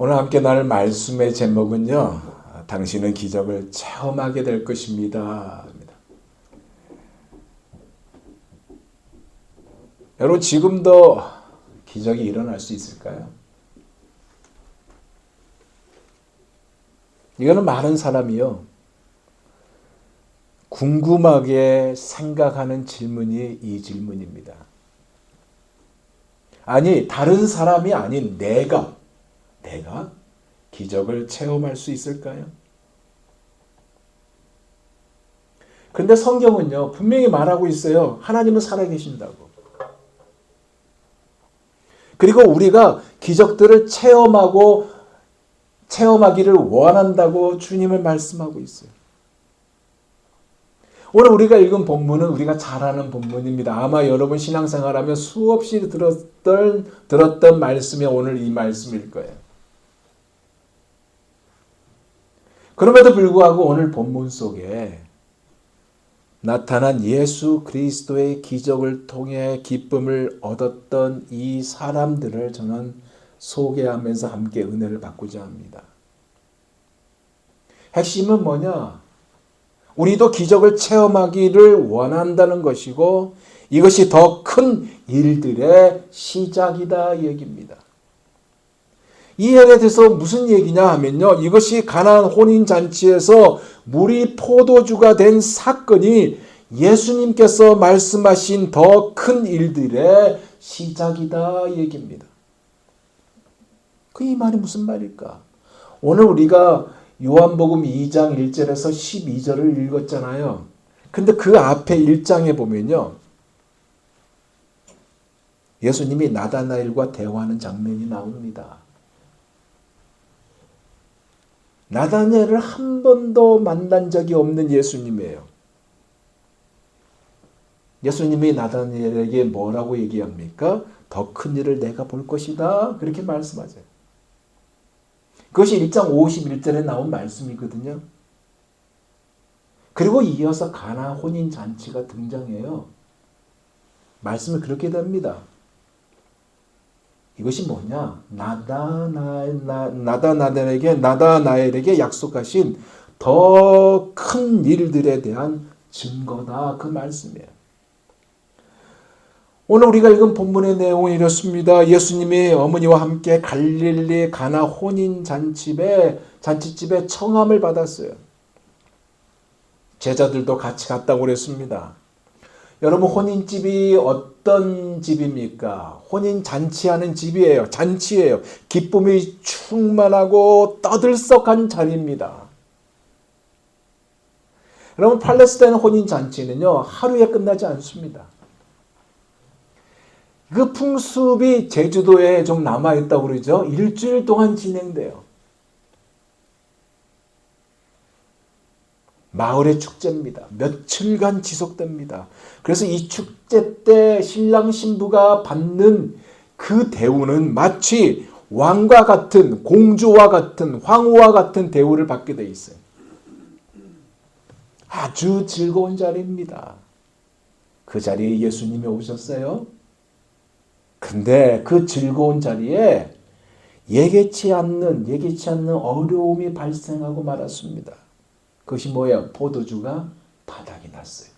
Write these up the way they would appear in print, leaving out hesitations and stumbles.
오늘 함께 나눌 말씀의 제목은요, 당신은 기적을 체험하게 될 것입니다. 여러분, 지금도 기적이 일어날 수 있을까요? 이거는 많은 사람이요, 궁금하게 생각하는 질문이 이 질문입니다. 아니, 다른 사람이 아닌 내가 기적을 체험할 수 있을까요? 그런데 성경은요, 분명히 말하고 있어요. 하나님은 살아계신다고. 그리고 우리가 기적들을 체험하기를 원한다고 주님을 말씀하고 있어요. 오늘 우리가 읽은 본문은 우리가 잘 아는 본문입니다. 아마 여러분 신앙생활하면 수없이 들었던 말씀이 오늘 이 말씀일 거예요. 그럼에도 불구하고 오늘 본문 속에 나타난 예수 그리스도의 기적을 통해 기쁨을 얻었던 이 사람들을 저는 소개하면서 함께 은혜를 받고자 합니다. 핵심은 뭐냐? 우리도 기적을 체험하기를 원한다는 것이고 이것이 더 큰 일들의 시작이다 이 얘기입니다. 이 얘기에 대해서 무슨 얘기냐 하면요, 이것이 가나안 혼인잔치에서 물이 포도주가 된 사건이 예수님께서 말씀하신 더 큰 일들의 시작이다 이 얘기입니다. 이 말이 무슨 말일까? 오늘 우리가 요한복음 2장 1절에서 12절을 읽었잖아요. 근데 그 앞에 1장에 보면요, 예수님이 나다나엘과 대화하는 장면이 나옵니다. 나다나엘을 한 번도 만난 적이 없는 예수님이에요. 예수님이 나다나엘에게 뭐라고 얘기합니까? 더 큰 일을 내가 볼 것이다. 그렇게 말씀하세요. 그것이 1장 51절에 나온 말씀이거든요. 그리고 이어서 가나 혼인잔치가 등장해요. 말씀이 그렇게 됩니다. 이것이 뭐냐? 나다나엘에게 약속하신 더 큰 일들에 대한 증거다. 그 말씀이에요. 오늘 우리가 읽은 본문의 내용은 이렇습니다. 예수님이 어머니와 함께 갈릴리 가나 혼인 잔치집에 청함을 받았어요. 제자들도 같이 갔다고 그랬습니다. 여러분, 혼인집이 어떤 집입니까? 혼인 잔치하는 집이에요. 잔치예요. 기쁨이 충만하고 떠들썩한 자리입니다. 여러분, 팔레스타인 혼인 잔치는요, 하루에 끝나지 않습니다. 그 풍습이 제주도에 좀 남아있다고 그러죠. 일주일 동안 진행돼요. 마을의 축제입니다. 며칠간 지속됩니다. 그래서 이 축제 때 신랑 신부가 받는 그 대우는 마치 왕과 같은, 공주와 같은, 황후와 같은 대우를 받게 돼 있어요. 아주 즐거운 자리입니다. 그 자리에 예수님이 오셨어요. 근데 그 즐거운 자리에 예기치 않는 어려움이 발생하고 말았습니다. 그것이 뭐예요? 포도주가 바닥이 났어요.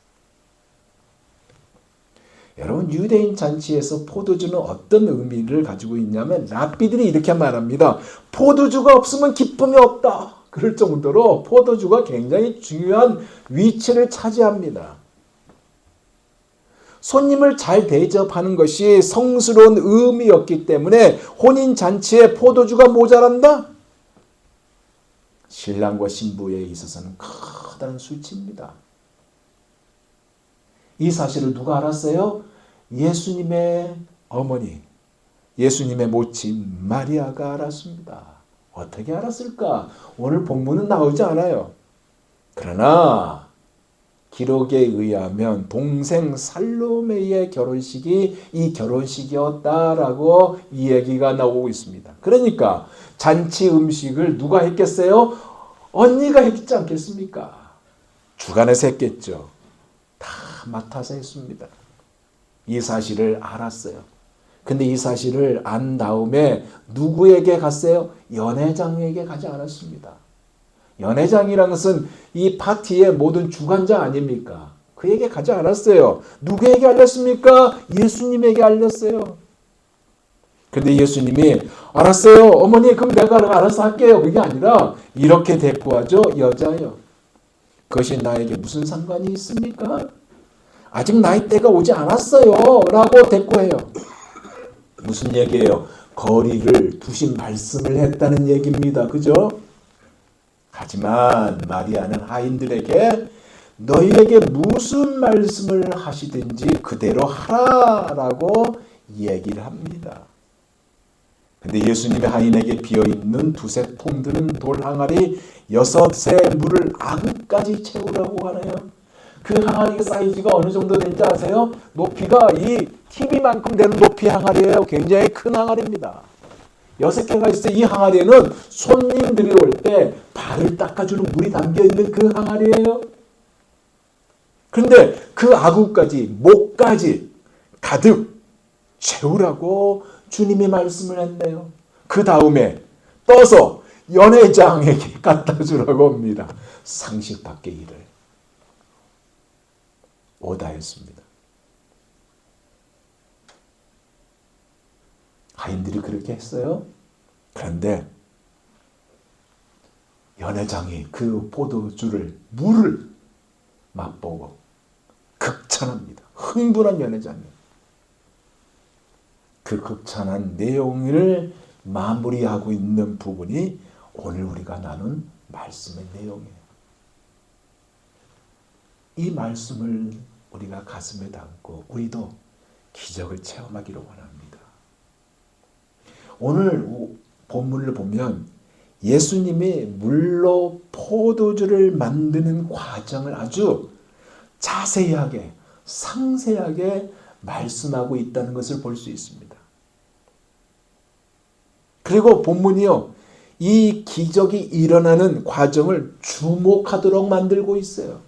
여러분, 유대인 잔치에서 포도주는 어떤 의미를 가지고 있냐면 랍비들이 이렇게 말합니다. 포도주가 없으면 기쁨이 없다. 그럴 정도로 포도주가 굉장히 중요한 위치를 차지합니다. 손님을 잘 대접하는 것이 성스러운 의미였기 때문에 혼인잔치에 포도주가 모자란다? 신랑과 신부에 있어서는 커다란 수치입니다. 이 사실을 누가 알았어요? 예수님의 어머니, 예수님의 모친 마리아가 알았습니다. 어떻게 알았을까? 오늘 본문은 나오지 않아요. 그러나 기록에 의하면 동생 살로메의 결혼식이 이 결혼식이었다라고 이 얘기가 나오고 있습니다. 그러니까 잔치 음식을 누가 했겠어요? 언니가 했지 않겠습니까? 주간에서 했겠죠. 다 맡아서 했습니다. 이 사실을 알았어요. 근데 이 사실을 안 다음에 누구에게 갔어요? 연회장에게 가지 않았습니다. 연회장이라는 것은 이 파티의 모든 주관자 아닙니까? 그에게 가지 않았어요. 누구에게 알렸습니까? 예수님에게 알렸어요. 근데 예수님이 알았어요. 어머니 그럼 내가 알아서 할게요. 그게 아니라 이렇게 대꾸하죠. 여자여. 그것이 나에게 무슨 상관이 있습니까? 아직 나의 때가 오지 않았어요. 라고 대꾸해요. 무슨 얘기예요? 거리를 두신 말씀을 했다는 얘기입니다. 그죠? 하지만 마리아는 하인들에게 너희에게 무슨 말씀을 하시든지 그대로 하라라고 얘기를 합니다. 근데 예수님의 하인에게 비어있는 두세 통 드는 돌 항아리 6새 물을 아그까지 채우라고 하네요. 그 항아리 사이즈가 어느 정도 되는지 아세요? 높이가 이 TV만큼 되는 높이 항아리예요. 굉장히 큰 항아리입니다. 6개가 있어요. 이 항아리에는 손님들이 올 때 발을 닦아주는 물이 담겨있는 그 항아리예요. 그런데 그 아구까지 목까지 가득 채우라고 주님이 말씀을 했네요. 그 다음에 떠서 연회장에게 갖다 주라고 합니다. 상식 밖의 일을 오다했습니다. 하인들이 그렇게 했어요. 그런데 연회장이 그 포도주를 물을 맛보고 극찬합니다. 흥분한 연회장이. 그 극찬한 내용을 마무리하고 있는 부분이 오늘 우리가 나눈 말씀의 내용이에요. 이 말씀을 우리가 가슴에 담고 우리도 기적을 체험하기를 원합니다. 오늘 본문을 보면 예수님이 물로 포도주를 만드는 과정을 아주 자세하게 상세하게 말씀하고 있다는 것을 볼 수 있습니다. 그리고 본문이요, 이 기적이 일어나는 과정을 주목하도록 만들고 있어요.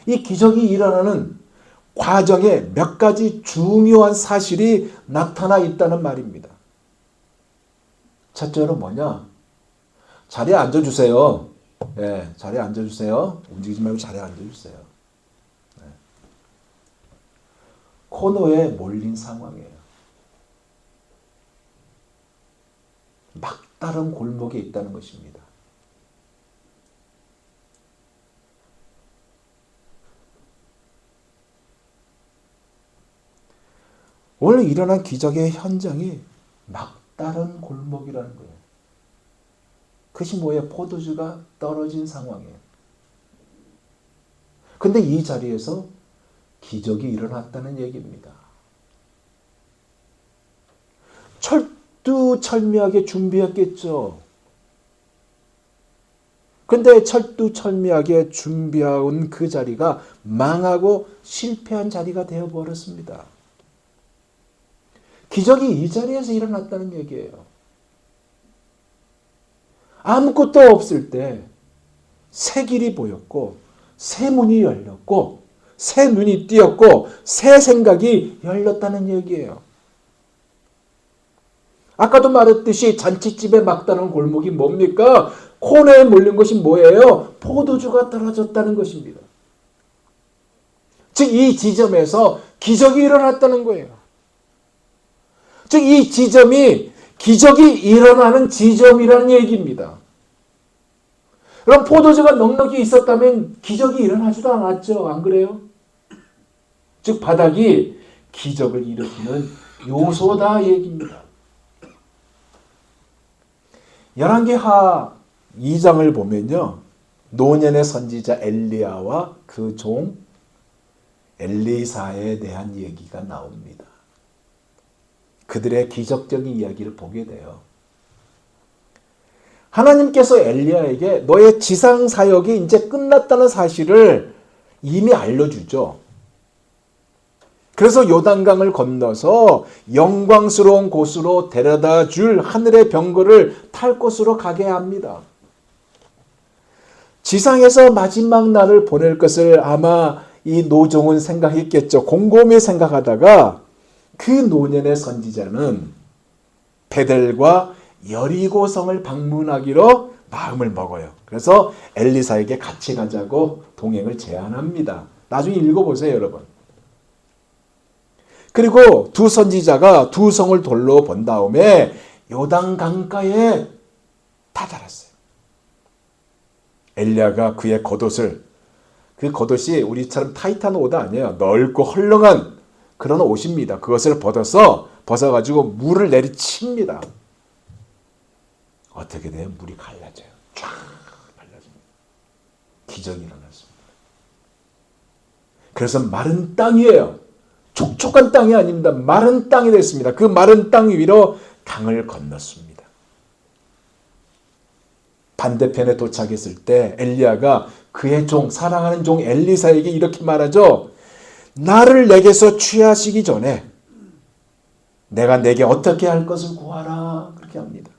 이 기적이 일어나는 과정에 몇 가지 중요한 사실이 나타나 있다는 말입니다. 첫째로 뭐냐? 자리에 앉아주세요. 네, 자리에 앉아주세요. 움직이지 말고 자리에 앉아주세요. 네. 코너에 몰린 상황이에요. 막다른 골목에 있다는 것입니다. 오늘 일어난 기적의 현장이 막다른 골목이라는 거예요. 그것이 뭐예요? 포도주가 떨어진 상황이에요. 근데 이 자리에서 기적이 일어났다는 얘기입니다. 철두철미하게 준비했겠죠. 근데 철두철미하게 준비해온 그 자리가 망하고 실패한 자리가 되어버렸습니다. 기적이 이 자리에서 일어났다는 얘기예요. 아무것도 없을 때 새 길이 보였고 새 문이 열렸고 새 눈이 띄었고 새 생각이 열렸다는 얘기예요. 아까도 말했듯이 잔치집에 막다른 골목이 뭡니까? 코너에 몰린 것이 뭐예요? 포도주가 떨어졌다는 것입니다. 즉 이 지점에서 기적이 일어났다는 거예요. 즉 이 지점이 기적이 일어나는 지점이라는 얘기입니다. 그럼 포도주가 넉넉히 있었다면 기적이 일어나지도 않았죠. 안 그래요? 즉 바닥이 기적을 일으키는 요소다 얘기입니다. 열왕기하 2장을 보면요. 노년의 선지자 엘리야와 그 종 엘리사에 대한 얘기가 나옵니다. 그들의 기적적인 이야기를 보게 돼요. 하나님께서 엘리야에게 너의 지상 사역이 이제 끝났다는 사실을 이미 알려주죠. 그래서 요단강을 건너서 영광스러운 곳으로 데려다 줄 하늘의 병거를 탈 곳으로 가게 합니다. 지상에서 마지막 날을 보낼 것을 아마 이 노종은 생각했겠죠. 곰곰이 생각하다가 그 노년의 선지자는 베델과 여리고성을 방문하기로 마음을 먹어요. 그래서 엘리사에게 같이 가자고 동행을 제안합니다. 나중에 읽어보세요, 여러분. 그리고 두 선지자가 두 성을 돌로 본 다음에 요단 강가에 다다랐어요. 엘리야가 그의 겉옷을, 그 겉옷이 우리처럼 타이트한 옷 아니에요. 넓고 헐렁한 그런 옷입니다. 그것을 벗어가지고 물을 내리칩니다. 어떻게 돼요? 물이 갈라져요. 쫙 갈라집니다. 기적이 일어났습니다. 그래서 마른 땅이에요. 촉촉한 땅이 아닙니다. 마른 땅이 됐습니다. 그 마른 땅 위로 강을 건넜습니다. 반대편에 도착했을 때 엘리야가 그의 종, 사랑하는 종 엘리사에게 이렇게 말하죠. 나를 내게서 취하시기 전에 내가 내게 어떻게 할 것을 구하라. 그렇게 합니다.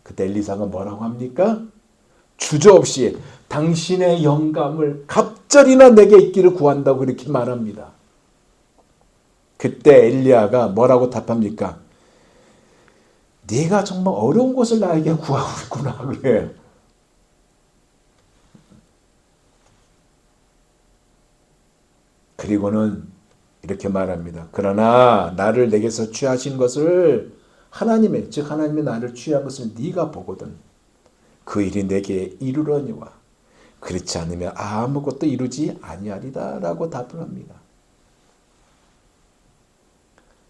그때 엘리사가 뭐라고 합니까? 주저없이 당신의 영감을 갑절이나 내게 있기를 구한다고 그렇게 말합니다. 그때 엘리야가 뭐라고 답합니까? 네가 정말 어려운 것을 나에게 구하고 있구나 그래요. 그리고는 이렇게 말합니다. 그러나 나를 내게서 취하신 것을 하나님의, 즉 하나님의 나를 취한 것을 네가 보거든 그 일이 내게 이루려니와 그렇지 않으면 아무것도 이루지 아니하리다 라고 답을 합니다.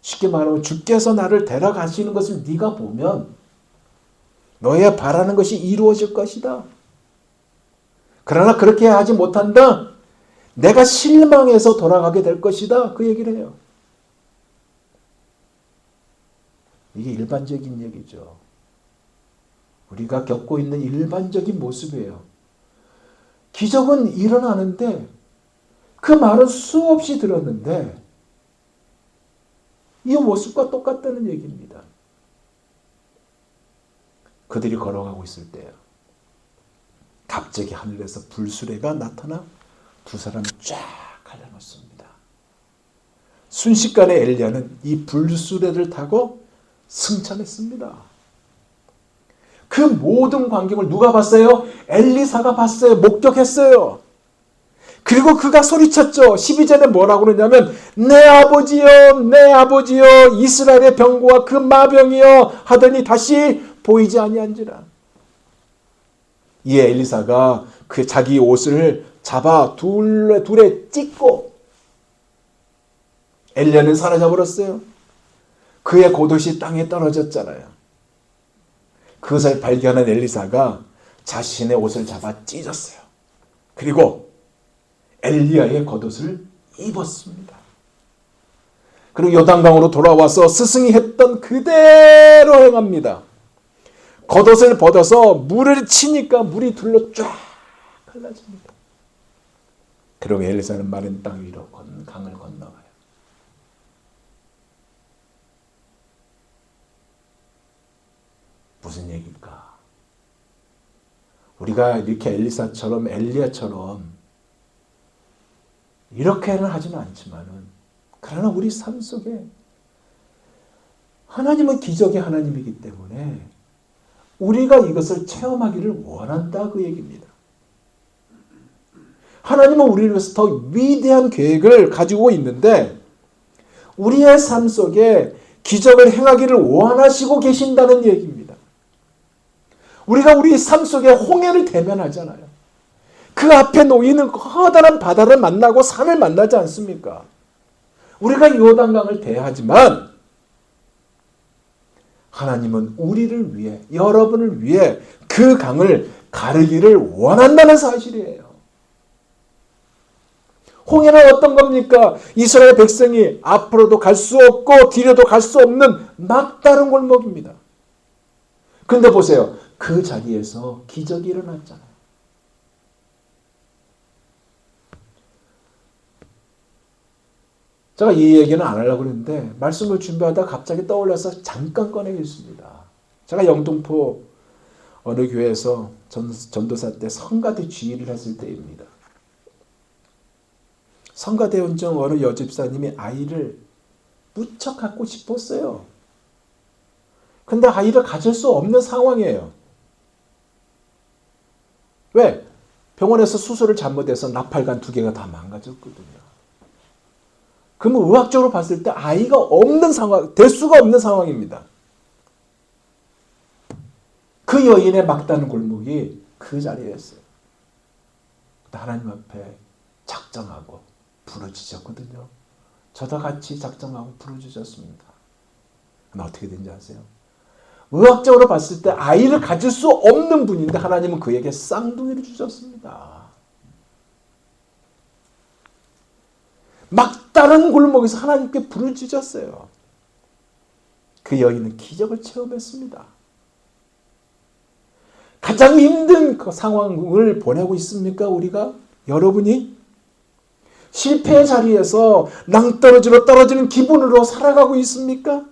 쉽게 말하면 주께서 나를 데려가시는 것을 네가 보면 너의 바라는 것이 이루어질 것이다. 그러나 그렇게 하지 못한다. 내가 실망해서 돌아가게 될 것이다. 그 얘기를 해요. 이게 일반적인 얘기죠. 우리가 겪고 있는 일반적인 모습이에요. 기적은 일어나는데 그 말은 수없이 들었는데 이 모습과 똑같다는 얘기입니다. 그들이 걸어가고 있을 때요. 갑자기 하늘에서 불수레가 나타나 두 사람을 쫙 갈라놓습니다. 순식간에 엘리야는 이 불수레를 타고 승천했습니다. 그 모든 광경을 누가 봤어요? 엘리사가 봤어요. 목격했어요. 그리고 그가 소리쳤죠. 12절에 뭐라고 그러냐면 내 아버지여 내 아버지여 이스라엘의 병거와 그 마병이여 하더니 다시 보이지 아니한지라. 이에 엘리사가 그 자기 옷을 잡아 둘에 찢고 엘리야는 사라져버렸어요. 그의 겉옷이 땅에 떨어졌잖아요. 그것을 발견한 엘리사가 자신의 옷을 잡아 찢었어요. 그리고 엘리야의 겉옷을 입었습니다. 그리고 요단강으로 돌아와서 스승이 했던 그대로 행합니다. 겉옷을 벗어서 물을 치니까 물이 둘로 쫙 갈라집니다. 그리고 엘리사는 마른 땅 위로 강을 건너가요. 무슨 얘기일까? 우리가 이렇게 엘리사처럼 엘리야처럼 이렇게는 하지는 않지만은 그러나 우리 삶 속에 하나님은 기적의 하나님이기 때문에 우리가 이것을 체험하기를 원한다 그 얘기입니다. 하나님은 우리를 위해서 더 위대한 계획을 가지고 있는데 우리의 삶 속에 기적을 행하기를 원하시고 계신다는 얘기입니다. 우리가 우리 삶 속에 홍해를 대면하잖아요. 그 앞에 놓이는 커다란 바다를 만나고 산을 만나지 않습니까? 우리가 요단강을 대하지만 하나님은 우리를 위해 여러분을 위해 그 강을 가르기를 원한다는 사실이에요. 홍해는 어떤 겁니까? 이스라엘 백성이 앞으로도 갈 수 없고 뒤로도 갈 수 없는 막다른 골목입니다. 그런데 보세요. 그 자리에서 기적이 일어났잖아요. 제가 이 얘기는 안 하려고 했는데 말씀을 준비하다 갑자기 떠올라서 잠깐 꺼내겠습니다. 제가 영등포 어느 교회에서 전도사 때 성가대 지휘를 했을 때입니다. 성가대원 중 어느 여집사님이 아이를 무척 갖고 싶었어요. 근데 아이를 가질 수 없는 상황이에요. 왜? 병원에서 수술을 잘못해서 나팔관 2개가 다 망가졌거든요. 그러면 의학적으로 봤을 때 아이가 없는 상황, 될 수가 없는 상황입니다. 그 여인의 막다른 골목이 그 자리였어요. 하나님 앞에 작정하고 부르짖었거든요. 저도 같이 작정하고 부르짖었습니다. 근데 어떻게 된지 아세요? 의학적으로 봤을 때 아이를 가질 수 없는 분인데 하나님은 그에게 쌍둥이를 주셨습니다. 막다른 골목에서 하나님께 부르짖었어요. 그 여인은 기적을 체험했습니다. 가장 힘든 그 상황을 보내고 있습니까? 우리가? 여러분이? 실패의 자리에서 낭떠러지로 떨어지는 기분으로 살아가고 있습니까?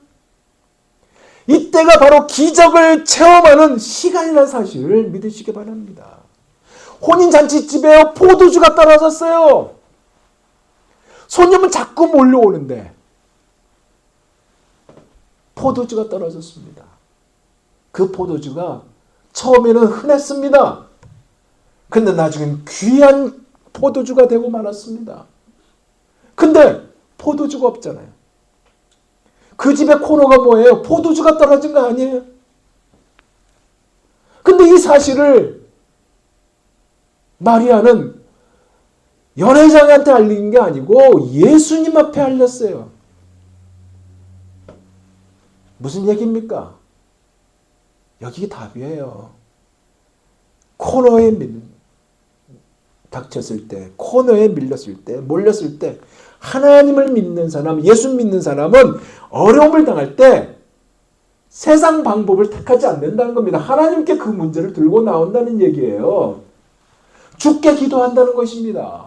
이때가 바로 기적을 체험하는 시간이라는 사실을 믿으시기 바랍니다. 혼인잔치집에 포도주가 떨어졌어요. 손님은 자꾸 몰려오는데 포도주가 떨어졌습니다. 그 포도주가 처음에는 흔했습니다. 근데 나중엔 귀한 포도주가 되고 말았습니다. 근데 포도주가 없잖아요. 그 집의 코너가 뭐예요? 포도주가 떨어진 거 아니에요? 근데 이 사실을 마리아는 연회장한테 알린 게 아니고 예수님 앞에 알렸어요. 무슨 얘기입니까? 여기 답이에요. 코너에 닥쳤을 때, 코너에 밀렸을 때, 몰렸을 때 하나님을 믿는 사람, 예수 믿는 사람은 어려움을 당할 때 세상 방법을 택하지 않는다는 겁니다. 하나님께 그 문제를 들고 나온다는 얘기예요. 죽게 기도한다는 것입니다.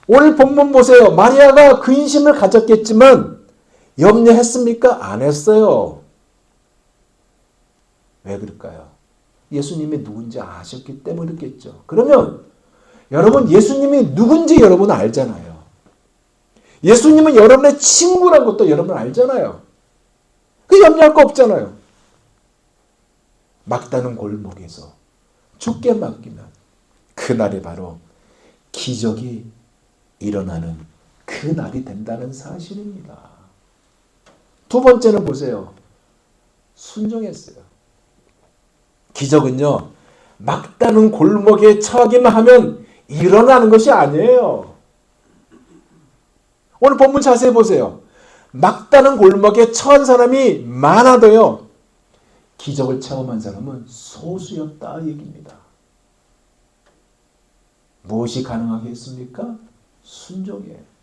오늘 본문 보세요. 마리아가 근심을 가졌겠지만 염려했습니까? 안 했어요. 왜 그럴까요? 예수님이 누군지 아셨기 때문이겠죠. 그러면 여러분 예수님이 누군지 여러분 알잖아요. 예수님은 여러분의 친구란 것도 여러분 알잖아요. 그 염려할 거 없잖아요. 막다른 골목에서 죽게 맡기면 그날이 바로 기적이 일어나는 그날이 된다는 사실입니다. 두 번째는 보세요. 순종했어요. 기적은요. 막다른 골목에 처하기만 하면 일어나는 것이 아니에요. 오늘 본문 자세히 보세요. 막다른 골목에 처한 사람이 많아도요. 기적을 체험한 사람은 소수였다 얘기입니다. 무엇이 가능하겠습니까? 순종이에요.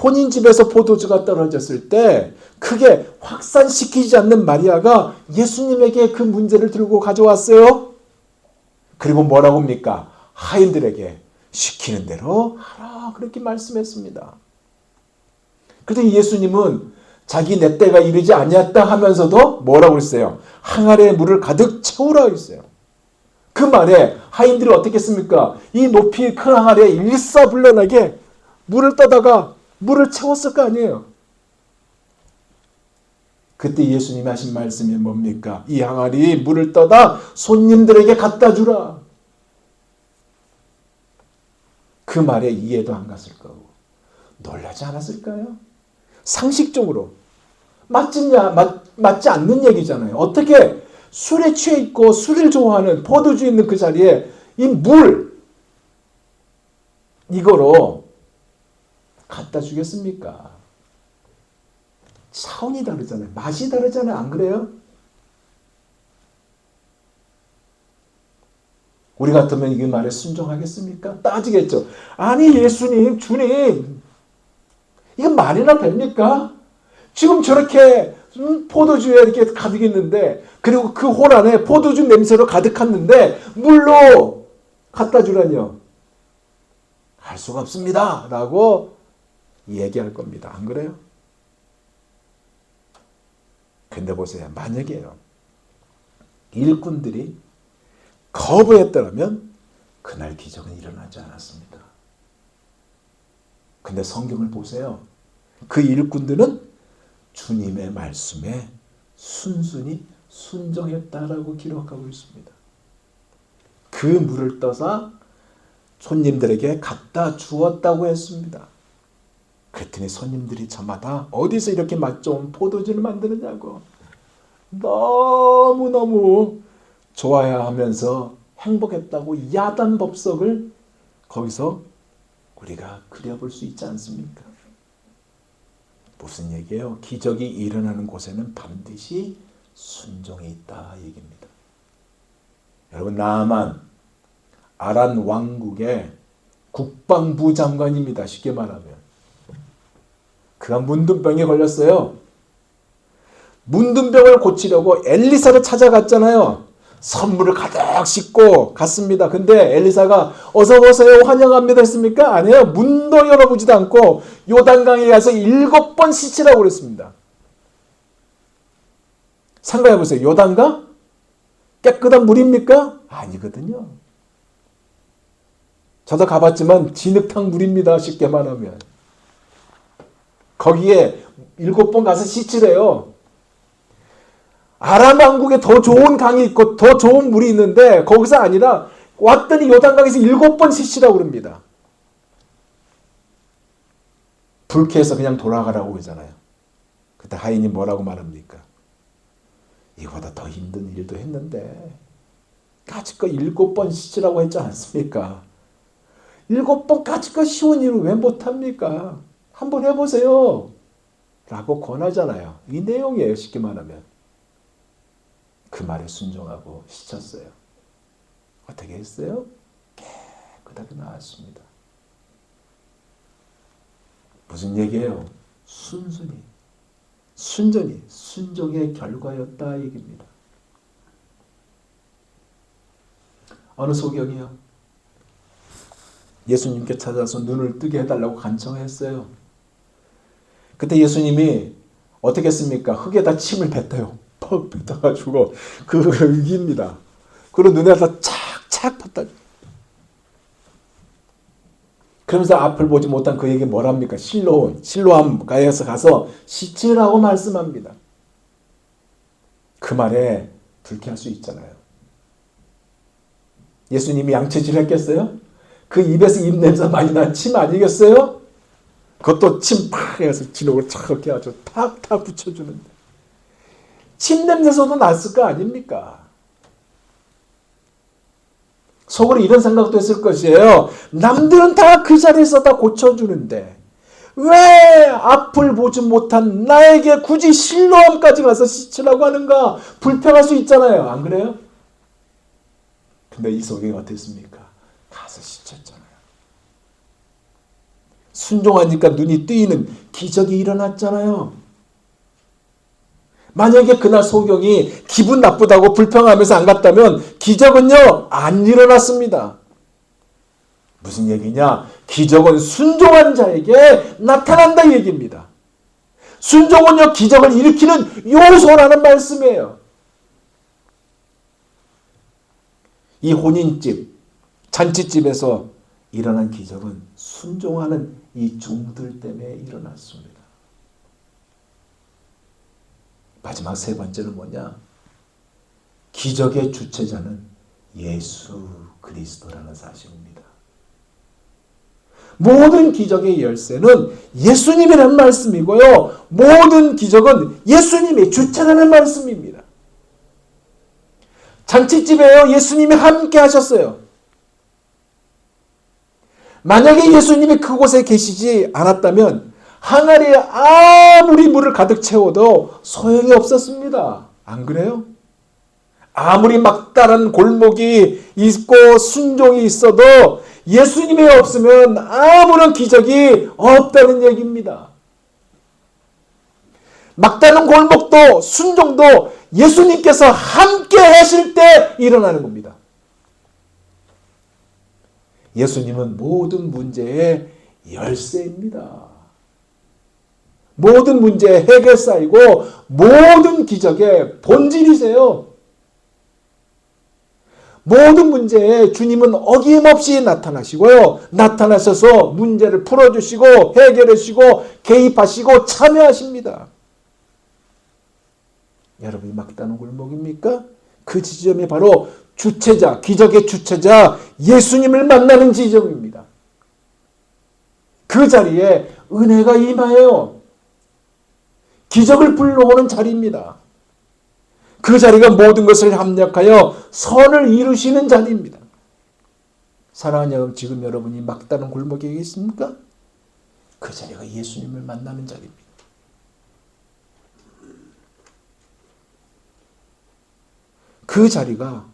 혼인집에서 포도주가 떨어졌을 때 크게 확산시키지 않는 마리아가 예수님에게 그 문제를 들고 가져왔어요. 그리고 뭐라고 합니까? 하인들에게 시키는 대로 하라 그렇게 말씀했습니다. 그런데 예수님은 자기 내 때가 이르지 아니었다 하면서도 뭐라고 했어요? 항아리에 물을 가득 채우라 했어요. 그 말에 하인들이 어떻게 했습니까? 이 높이 큰 항아리에 일사불란하게 물을 떠다가 물을 채웠을 거 아니에요. 그때 예수님이 하신 말씀이 뭡니까? 이 항아리 물을 떠다 손님들에게 갖다 주라. 그 말에 이해도 안 갔을 거고 놀라지 않았을까요? 상식적으로 맞지 않는 얘기잖아요. 어떻게 술에 취해 있고 술을 좋아하는 포도주 있는 그 자리에 이 물 이거로 갖다 주겠습니까? 차원이 다르잖아요. 맛이 다르잖아요. 안 그래요? 우리 같으면 이 말에 순종하겠습니까? 따지겠죠. 아니 예수님, 주님 이건 말이나 됩니까? 지금 저렇게 포도주에 이렇게 가득 있는데 그리고 그 홀 안에 포도주 냄새로 가득했는데 물로 갖다 주라뇨. 할 수가 없습니다. 라고 얘기할 겁니다. 안 그래요? 근데 보세요. 만약에요. 일꾼들이 거부했더라면 그날 기적은 일어나지 않았습니다. 근데 성경을 보세요. 그 일꾼들은 주님의 말씀에 순순히 순종했다라고 기록하고 있습니다. 그 물을 떠서 손님들에게 갖다 주었다고 했습니다. 그랬더니 손님들이 저마다 어디서 이렇게 맛 좋은 포도주를 만드느냐고 너무너무 좋아하면서 행복했다고 야단법석을 거기서 우리가 그려볼 수 있지 않습니까? 무슨 얘기예요? 기적이 일어나는 곳에는 반드시 순종이 있다 얘기입니다. 여러분, 나아만 아란 왕국의 국방부 장관입니다. 쉽게 말하면. 그가 문둥병에 걸렸어요. 문둥병을 고치려고 엘리사를 찾아갔잖아요. 선물을 가득 싣고 갔습니다. 근데 엘리사가 어서 오세요 환영합니다 했습니까? 아니에요. 문도 열어보지도 않고 요단강에 가서 7번 씻으라고 그랬습니다. 생각해 보세요. 요단강? 깨끗한 물입니까? 아니거든요. 저도 가봤지만 진흙탕 물입니다. 쉽게 말하면. 거기에 7번 가서 씻으래요. 아람 왕국에 더 좋은 강이 있고 더 좋은 물이 있는데 거기서 아니라 왔더니 요단강에서 7번 씻으라고 그럽니다. 불쾌해서 그냥 돌아가라고 그러잖아요. 그때 하인이 뭐라고 말합니까? 이거보다 더 힘든 일도 했는데 까짓거 7번 씻으라고 했지 않습니까? 7번 까짓거 쉬운 일을 왜 못합니까? 한번 해보세요. 라고 권하잖아요. 이 내용이에요. 쉽게 말하면. 그 말에 순종하고 씻었어요. 어떻게 했어요? 깨끗하게 나왔습니다. 무슨 얘기예요? 순순히, 순전히, 순종의 결과였다 얘기입니다. 어느 소경이요? 예수님께 찾아서 눈을 뜨게 해달라고 간청했어요. 그때 예수님이 어떻게 했습니까? 흙에다 침을 뱉어요. 퍽 뱉어가지고 그걸 이깁니다. 그리고 눈에다 착착 폈다. 그러면서 앞을 보지 못한 그에게 뭐랍니까? 실로암 가에서 가서 씻으라고 말씀합니다. 그 말에 불쾌할 수 있잖아요. 예수님이 양치질 했겠어요? 그 입에서 입냄새 많이 난 침 아니겠어요? 그것도 침 팍 해서 진흙을 착 해가지고 탁탁 붙여주는데 침 냄새서도 났을 거 아닙니까? 속으로 이런 생각도 했을 것이에요. 남들은 다 그 자리에서 다 고쳐주는데 왜 앞을 보지 못한 나에게 굳이 실로암까지 가서 씻으라고 하는가? 불평할 수 있잖아요. 안 그래요? 근데 이 소경이 어땠습니까? 가서 씻었잖아요. 순종하니까 눈이 뜨이는 기적이 일어났잖아요. 만약에 그날 소경이 기분 나쁘다고 불평하면서 안 갔다면 기적은요, 안 일어났습니다. 무슨 얘기냐? 기적은 순종한 자에게 나타난다 이 얘기입니다. 순종은요, 기적을 일으키는 요소라는 말씀이에요. 이 혼인집, 잔치집에서 일어난 기적은 순종하는 이 종들 때문에 일어났습니다. 마지막 세 번째는 뭐냐? 기적의 주체자는 예수 그리스도라는 사실입니다. 모든 기적의 열쇠는 예수님이라는 말씀이고요. 모든 기적은 예수님의 주체라는 말씀입니다. 잔치집에요. 예수님이 함께 하셨어요. 만약에 예수님이 그곳에 계시지 않았다면 항아리에 아무리 물을 가득 채워도 소용이 없었습니다. 안 그래요? 아무리 막다른 골목이 있고 순종이 있어도 예수님이 없으면 아무런 기적이 없다는 얘기입니다. 막다른 골목도 순종도 예수님께서 함께 하실 때 일어나는 겁니다. 예수님은 모든 문제의 열쇠입니다. 모든 문제의 해결사이고 모든 기적의 본질이세요. 모든 문제에 주님은 어김없이 나타나시고요. 나타나셔서 문제를 풀어주시고 해결하시고 개입하시고 참여하십니다. 여러분이 막다른 골목입니까? 그 지점이 바로 주체자, 기적의 주체자 예수님을 만나는 지점입니다. 그 자리에 은혜가 임하여요. 기적을 불러오는 자리입니다. 그 자리가 모든 것을 합력하여 선을 이루시는 자리입니다. 사랑하는 여러분, 지금 여러분이 막다른 골목에 계십니까? 그 자리가 예수님을 만나는 자리입니다. 그 자리가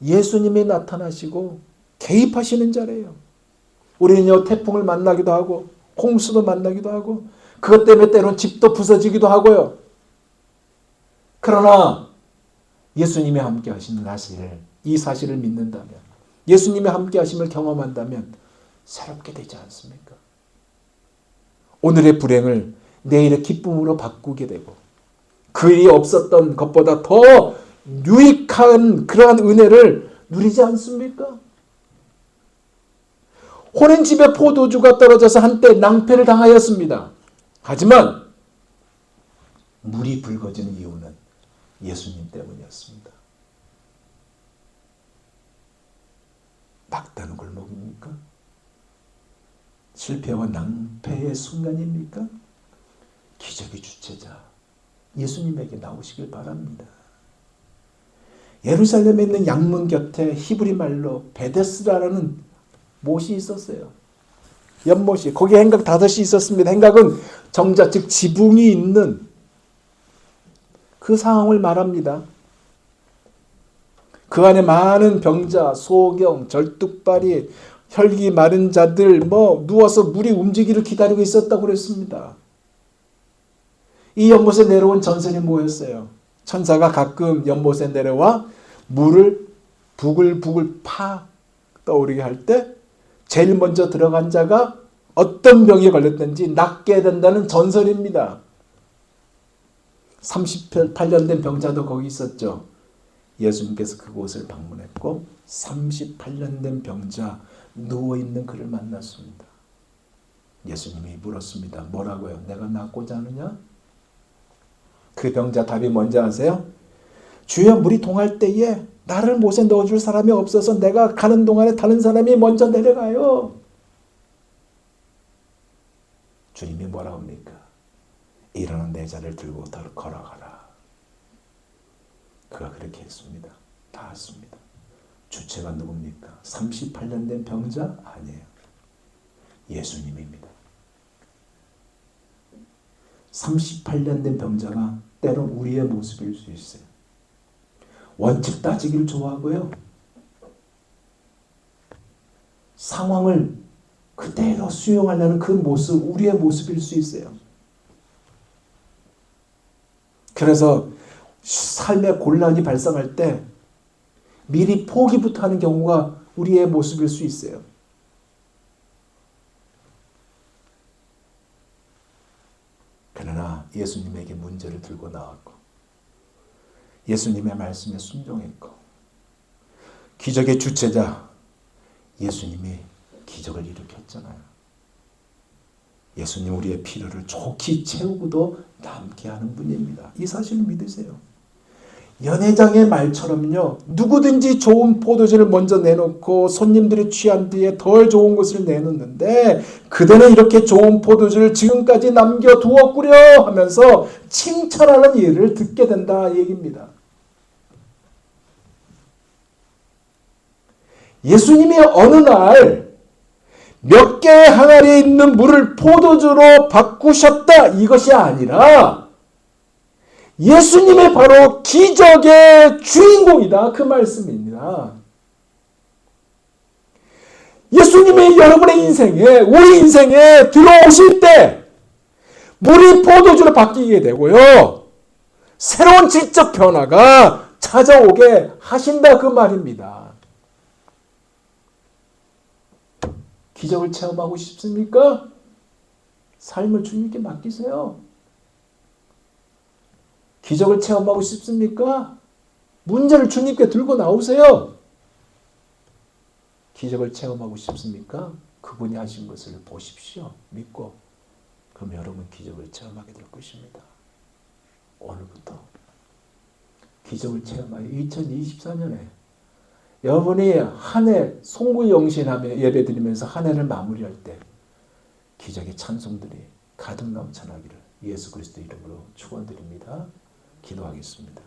예수님이 나타나시고 개입하시는 자리예요. 우리는요, 태풍을 만나기도 하고 홍수도 만나기도 하고 그것 때문에 때로는 집도 부서지기도 하고요. 그러나 예수님이 함께 하시는 이 사실을 믿는다면, 예수님이 함께 하심을 경험한다면 새롭게 되지 않습니까? 오늘의 불행을 내일의 기쁨으로 바꾸게 되고 그 일이 없었던 것보다 더 유익한 그러한 은혜를 누리지 않습니까? 호렌집에 포도주가 떨어져서 한때 낭패를 당하였습니다. 하지만 물이 붉어지는 이유는 예수님 때문이었습니다. 막다른 골목입니까? 실패와 낭패의 순간입니까? 기적의 주체자 예수님에게 나오시길 바랍니다. 예루살렘에 있는 양문 곁에 히브리 말로 베데스다라는 못이 있었어요. 연못이. 거기에 행각 5이 있었습니다. 행각은 정자, 즉 지붕이 있는 그 상황을 말합니다. 그 안에 많은 병자, 소경, 절뚝발이, 혈기 마른 자들 누워서 물이 움직이기를 기다리고 있었다고 그랬습니다. 이 연못에 내려온 전설이 뭐였어요? 천사가 가끔 연못에 내려와 물을 부글부글 파 떠오르게 할 때 제일 먼저 들어간 자가 어떤 병에 걸렸든지 낫게 된다는 전설입니다. 38년 된 병자도 거기 있었죠. 예수님께서 그곳을 방문했고 38년 된 병자 누워있는 그를 만났습니다. 예수님이 물었습니다. 뭐라고요? 내가 낫고자 하느냐? 그 병자 답이 뭔지 아세요? 주여, 물이 동할 때에 나를 못에 넣어줄 사람이 없어서 내가 가는 동안에 다른 사람이 먼저 내려가요. 주님이 뭐라고 합니까? 일어나 내 자를 들고 걸어가라. 그가 그렇게 했습니다. 닿았습니다. 주체가 누굽니까? 38년 된 병자? 아니에요. 예수님입니다. 38년 된 병자가 때론 우리의 모습일 수 있어요. 원칙 따지기를 좋아하고요. 상황을 그대로 수용하려는 그 모습, 우리의 모습일 수 있어요. 그래서 삶의 곤란이 발생할 때 미리 포기부터 하는 경우가 우리의 모습일 수 있어요. 그러나 예수님에게 문제를 들고 나왔고 예수님의 말씀에 순종했고 기적의 주체자 예수님이 기적을 일으켰잖아요. 예수님 우리의 필요를 좋게 채우고도 남게 하는 분입니다. 이 사실을 믿으세요. 연회장의 말처럼요. 누구든지 좋은 포도주를 먼저 내놓고 손님들이 취한 뒤에 덜 좋은 것을 내놓는데 그대는 이렇게 좋은 포도주를 지금까지 남겨두었구려 하면서 칭찬하는 예를 듣게 된다 얘기입니다. 예수님이 어느 날 몇 개의 항아리에 있는 물을 포도주로 바꾸셨다 이것이 아니라 예수님이 바로 기적의 주인공이다 그 말씀입니다. 예수님이 여러분의 인생에 우리 인생에 들어오실 때 물이 포도주로 바뀌게 되고요. 새로운 질적 변화가 찾아오게 하신다 그 말입니다. 기적을 체험하고 싶습니까? 삶을 주님께 맡기세요. 기적을 체험하고 싶습니까? 문제를 주님께 들고 나오세요. 기적을 체험하고 싶습니까? 그분이 하신 것을 보십시오. 믿고. 그럼 여러분 기적을 체험하게 될 것입니다. 오늘부터 기적을 체험하여 2024년에 여러분이 한 해 송구영신하며 예배드리면서 한 해를 마무리할 때 기적의 찬송들이 가득 넘쳐나기를 예수 그리스도 이름으로 축원드립니다. 기도하겠습니다.